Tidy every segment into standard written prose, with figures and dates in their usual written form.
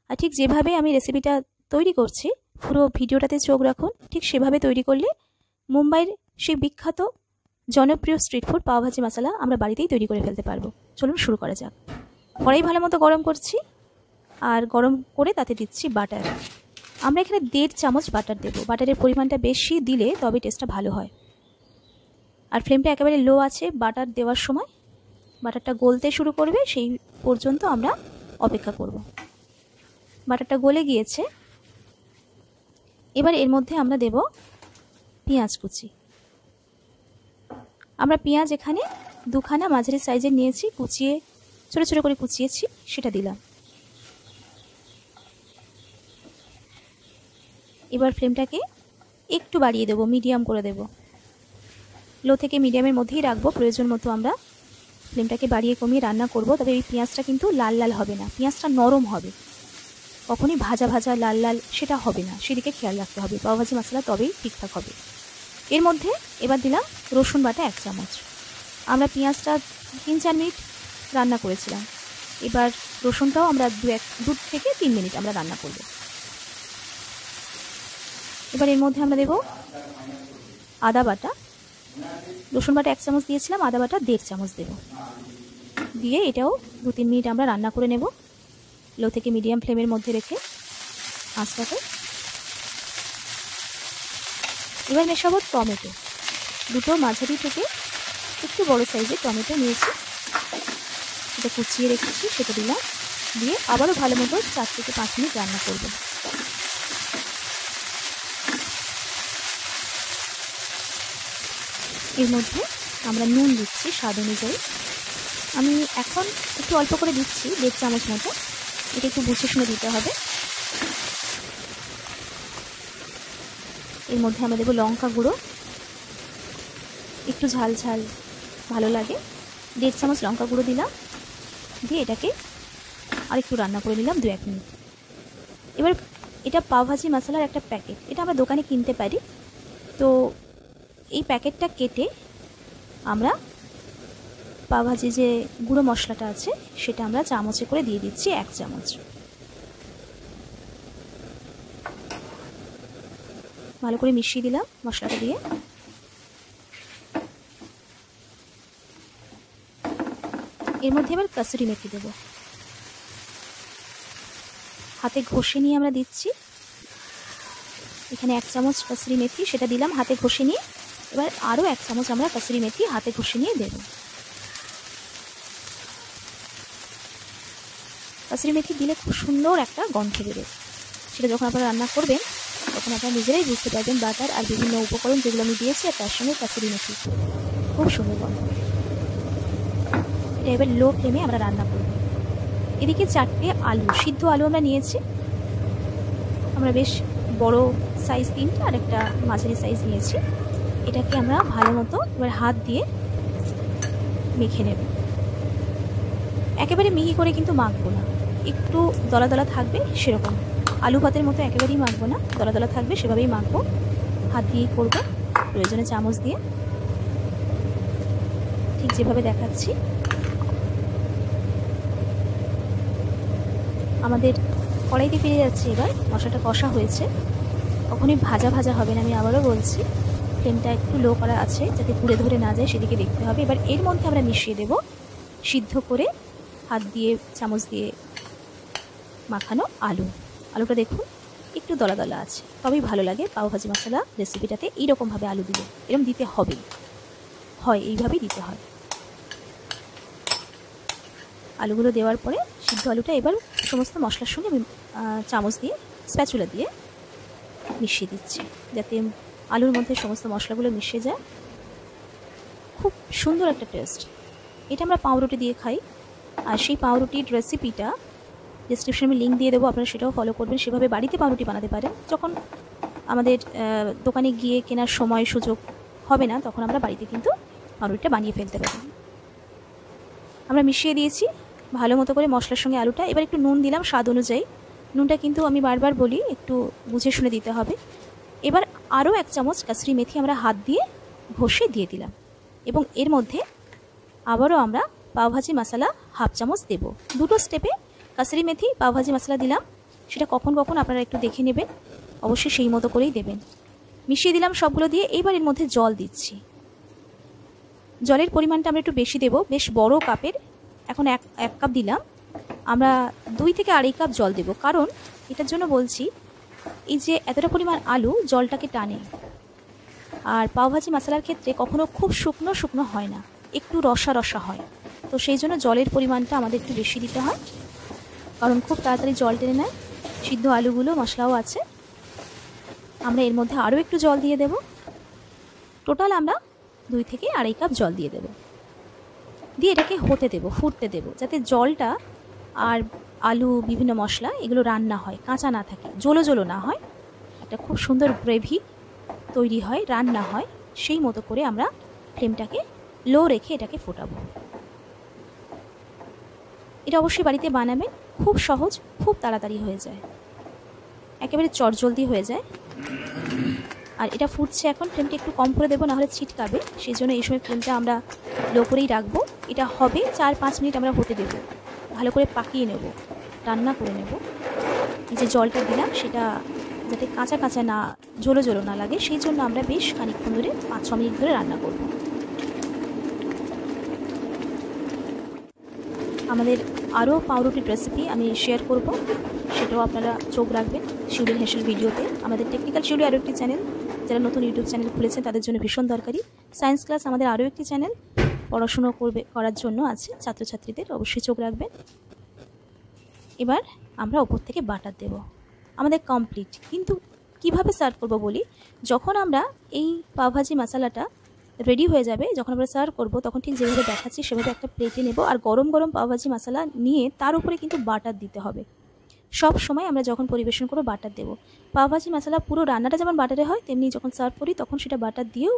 আর ঠিক যেভাবে আমি রেসিপিটা তৈরি করছি পুরো ভিডিওটাতে চোখ রাখুন। ঠিক সেভাবে তৈরি করলে মুম্বাইয়ের সেই বিখ্যাত জনপ্রিয় স্ট্রিট ফুড পাওভাজি মশলা আমরা বাড়িতেই তৈরি করে ফেলতে পারবো। চলুন শুরু করা যাক। কড়াই ভালো মতো গরম করছি, আর গরম করে তাতে দিচ্ছি বাটার। আমরা এখানে 1.5 চামচ বাটার দেবো। বাটারের পরিমাণটা বেশি দিলে তবে টেস্টটা ভালো হয়। আর ফ্লেমটা একেবারে লো আছে। বাটার দেওয়ার সময় বাটারটা গলতে শুরু করবে, সেই পর্যন্ত আমরা অপেক্ষা করব। বাটারটা গলে গিয়েছে। এবার এর মধ্যে আমরা দেব পেঁয়াজ কুচি। আমরা পেঁয়াজ এখানে 2খানা মাঝারি সাইজের নিয়েছি, কুচিয়ে ছোট ছোট করে কুচিয়েছি, সেটা দিলাম। এবার ফ্লেমটাকে একটু বাড়িয়ে দেব, মিডিয়াম করে দেব। লো থেকে মিডিয়ামের মধ্যেই রাখবো। প্রয়োজন মতো আমরা ফ্লেমটাকে বাড়িয়ে কমিয়ে রান্না করব। তবে এই পেঁয়াজটা কিন্তু লাল লাল হবে না, পেঁয়াজটা নরম হবে। কখনই ভাজা ভাজা লাল লাল সেটা হবে না, সেদিকে খেয়াল রাখতে হবে। পাওভাজি মশলা তবেই ঠিকঠাক হবে। এর মধ্যে এবার দিলাম রসুন বাটা 1 চামচ। আমরা পেঁয়াজটা 3-4 মিনিট রান্না করেছিলাম। এবার রসুনটাও আমরা 2 থেকে 3 মিনিট আমরা রান্না করব। এবার এর মধ্যে আমরা দেব আদা বাটা। রসুন বাটা 1 চামচ দিয়েছিলাম, আদা বাটা 1.5 চামচ দেব। দিয়ে এটাও 2-3 মিনিট আমরা রান্না করে নেব, লো থেকে মিডিয়াম ফ্লেমের মধ্যে রেখে আঁচটাকে। এবার মেশাবো টমেটো। 2টো মাঝারি থেকে একটু বড় সাইজের টমেটো নিয়েছি, এটা কুচিয়ে রেখেছি, সেটা দিলাম। দিয়ে আবারও ভালো মতো 4 থেকে 5 মিনিট রান্না করব। এর মধ্যে আমরা নুন দিচ্ছি স্বাদ অনুযায়ী। আমি এখন একটু অল্প করে দিচ্ছি, 1.5 চামচ মতো। এটা একটু বুঝে শুনে দিতে হবে। এর মধ্যে আমরা দেবো লঙ্কা গুঁড়ো, একটু ঝাল ঝাল ভালো লাগে। 1.5 চামচ লঙ্কা গুঁড়ো দিলাম। দিয়ে এটাকে আর একটু রান্না করে নিলাম 2-1 মিনিট। এবার এটা পাওভাজি মশলার একটা প্যাকেট, এটা আমরা দোকানে কিনতে পারি। তো এই প্যাকেটটা কেটে আমরা পাওভাজি যে গুঁড়ো মশলাটা আছে সেটা আমরা চামচে করে দিয়ে দিচ্ছি 1 চামচ। ভালো করে মিশিয়ে দিলাম মশলাটা দিয়ে। এর মধ্যে এবার কাসুরি মেথি দেব। হাতে ঘষে নিয়ে আমরা দিচ্ছি। এখানে 1 চামচ কাসুরি মেথি, সেটা দিলাম হাতে ঘষে নিয়ে। এবার আরও 1 চামচ আমরা কাসুরি মেথি হাতে ঘষে নিয়ে দেব। কাসুরি মেথি দিলে খুব সুন্দর একটা গন্ধ বেরোবে। সেটা যখন আপনারা রান্না করবেন তখন আপনারা নিজেরাই বুঝতে পারবেন। বাটার আর বিভিন্ন উপকরণ যেগুলো আমি দিয়েছি আর তার সঙ্গে কাসুরি মেথি, খুব সুন্দর গন্ধ। এটা এবার লো ফ্লেমে আমরা রান্না করব। এদিকে 4টে আলু, সিদ্ধ আলু আমরা নিয়েছি। আমরা বেশ বড় সাইজ 3টা আর একটা মাঝারি সাইজ নিয়েছি। এটাকে আমরা ভালো মতো এবার হাত দিয়ে মেখে নেব। একেবারে মিহি করে কিন্তু মাখবো না, একটু দলা দলা থাকবে সেরকম। আলু ভাতের মতো একেবারেই মাখবো না, দলা দলা থাকবে সেভাবেই মাখবো। হাত দিয়েই করবো, প্রয়োজনে চামচ দিয়ে, ঠিক যেভাবে দেখাচ্ছি। আমাদের কড়াইতে ফিরে যাচ্ছে। এবার মশলাটা কষা হয়েছে, কখনোই ভাজা ভাজা হবে না, আমি আবারও বলছি। ফ্লেমটা একটু লো করা আছে যাতে পুড়ে ধরে না যায়, সেদিকে দেখতে হবে। এবার এর মধ্যে আমরা মিশিয়ে দেব সিদ্ধ করে হাত দিয়ে চামচ দিয়ে মাখানো আলু। আলুটা দেখুন একটু দলা দলা আছে, তবেই ভালো লাগে পাওভাজি মশলা রেসিপিটাতে। এইরকমভাবে আলু দিলে এরকম দিতে হবে, হয় এইভাবেই দিতে হয়। আলুগুলো দেওয়ার পরে সিদ্ধ আলুটা এবার সমস্ত মশলার সঙ্গে আমি চামচ দিয়ে স্প্যাচুলা দিয়ে মিশিয়ে দিচ্ছি, যাতে আলুর মধ্যে সমস্ত মশলাগুলো মিশে যায়। খুব সুন্দর একটা টেস্ট। এটা আমরা পাউরুটি দিয়ে খাই। আর সেই পাউরুটির রেসিপিটা ডেসক্রিপশনে আমি লিঙ্ক দিয়ে দেবো, আপনারা সেটাও ফলো করবেন। সেভাবে বাড়িতে পাউরুটি বানাতে পারেন। যখন আমাদের দোকানে গিয়ে কেনার সময় সুযোগ হবে না, তখন আমরা বাড়িতে কিন্তু পাউরুটিটা বানিয়ে ফেলতে পারি। আমরা মিশিয়ে দিয়েছি ভালো মতো করে মশলার সঙ্গে আলুটা। এবার একটু নুন দিলাম স্বাদ অনুযায়ী। নুনটা কিন্তু আমি বারবার বলি একটু বুঝে শুনে দিতে হবে। এবার আরও 1 চামচ কাসুরি মেথি আমরা হাত দিয়ে ঘষে দিয়ে দিলাম। এবং এর মধ্যে আবারও আমরা পাওভাজি মশলা 1/2 চামচ দেব। 2টো স্টেপে কাসুরি মেথি পাওভাজি মশলা দিলাম, সেটা কখন কখন আপনারা একটু দেখে নেবেন, অবশ্যই সেই মতো করেই দেবেন। মিশিয়ে দিলাম সবগুলো দিয়ে। এইবার এর মধ্যে জল দিচ্ছি। জলের পরিমাণটা আমরা একটু বেশি দেব, বেশ বড় কাপের। এখন এক কাপ দিলাম, আমরা 2 থেকে আড়াই কাপ জল দেব। কারণ এটার জন্য বলছি, এই যে এতটা পরিমাণ আলু জলটাকে টানে। আর পাওভাজি মশলার ক্ষেত্রে কখনো খুব শুকনো শুকনো হয় না, একটু রসা রসা হয়। তো সেই জন্য জলের পরিমাণটা আমাদের একটু বেশি দিতে হয়, কারণ খুব তাড়াতাড়ি জল টেনে নেয়। সিদ্ধ আলুগুলো, মশলাও আছে। আমরা এর মধ্যে আরও একটু জল দিয়ে দেব। টোটাল আমরা 2 থেকে আড়াই কাপ জল দিয়ে দেব। দিয়ে এটাকে হতে দেব, ফুটতে দেব, যাতে জলটা আর আলু, বিভিন্ন মশলা এগুলো রান্না হয়, কাঁচা না থাকে, জলো জলো না হয়, একটা খুব সুন্দর গ্রেভি তৈরি হয়, রান্না হয়। সেই মতো করে আমরা ফ্লেমটাকে লো রেখে এটাকে ফোটাবো। এটা অবশ্যই বাড়িতে বানাবেন, খুব সহজ, খুব তাড়াতাড়ি হয়ে যায়, একেবারে চটজলদি হয়ে যায়। আর এটা ফুটছে এখন, ফ্লেমটা একটু কম করে দেবো, নাহলে ছিটকাবে। সেই জন্য এই সময় ফ্লেমটা আমরা লো করেই রাখবো। এটা হবে 4-5 মিনিট আমরা হতে দেবো, ভালো করে পাকিয়ে নেব, রান্না করে নেব। এই যে জলটা দিলাম সেটা যাতে কাঁচা কাঁচা না, জলো জলো না লাগে, সেই জন্য আমরা বেশ খানিকক্ষণ ধরে 5-6 মিনিট ধরে রান্না করব। আমাদের আরও পাউরুটির রেসিপি আমি শেয়ার করব, সেটাও আপনারা চোখ রাখবেন শিউলির হেসেল ভিডিওতে। আমাদের টেকনিক্যাল শিউলি আরও একটি চ্যানেল, যারা নতুন ইউটিউব চ্যানেল খুলেছেন তাদের জন্য ভীষণ দরকারি। সায়েন্স ক্লাস আমাদের আরও একটি চ্যানেল, পড়াশুনো করার জন্য আছে, ছাত্রছাত্রীদের অবশ্যই চোখ রাখবেন। এবার আমরা ওপর থেকে বাটার দেব। আমাদের কমপ্লিট। কিন্তু কিভাবে সার্ভ করব বলি, যখন আমরা এই পাওভাজি মশলাটা রেডি হয়ে যাবে, যখন আমরা সার্ভ করব, তখন ঠিক যেভাবে দেখাচ্ছি সেভাবে একটা প্লেটে নেব। আর গরম গরম পাওভাজি মশলা নিয়ে তার উপরে কিন্তু বাটার দিতে হবে। সব সময় আমরা যখন পরিবেশন করব বাটার দেব। পাওভাজি মশলা পুরো রান্নাটা যেমন বাটারে হয়, তেমনি যখন সার্ভ করি তখন সেটা বাটার দিয়েও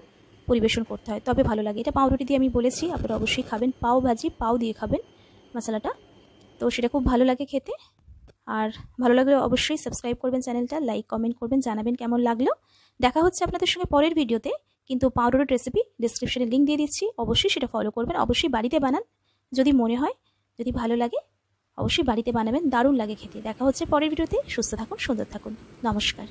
পরিবেশন করতে হয়, তবে ভালো লাগে। এটা পাউরুটি দিয়ে আমি বলেছি, আপনারা অবশ্যই খাবেন। পাওভাজি পাও দিয়ে খাবেন মশলাটা, তো সেটা খুব ভালো লাগে খেতে। আর ভালো লাগলে অবশ্যই সাবস্ক্রাইব করবেন চ্যানেলটা, লাইক কমেন্ট করবেন, জানাবেন কেমন লাগলো। দেখা হচ্ছে আপনাদের সঙ্গে পরের ভিডিওতে। কিন্তু পাউরুটির রেসিপি ডিসক্রিপশনে লিঙ্ক দিয়ে দিচ্ছি, অবশ্যই সেটা ফলো করবেন। অবশ্যই বাড়িতে বানান, যদি মনে হয়, যদি ভালো লাগে, অবশ্যই বাড়িতে বানাবেন, দারুণ লাগে খেতে। দেখা হচ্ছে পরের ভিডিওতে। সুস্থ থাকুন, সুন্দর থাকুন, নমস্কার।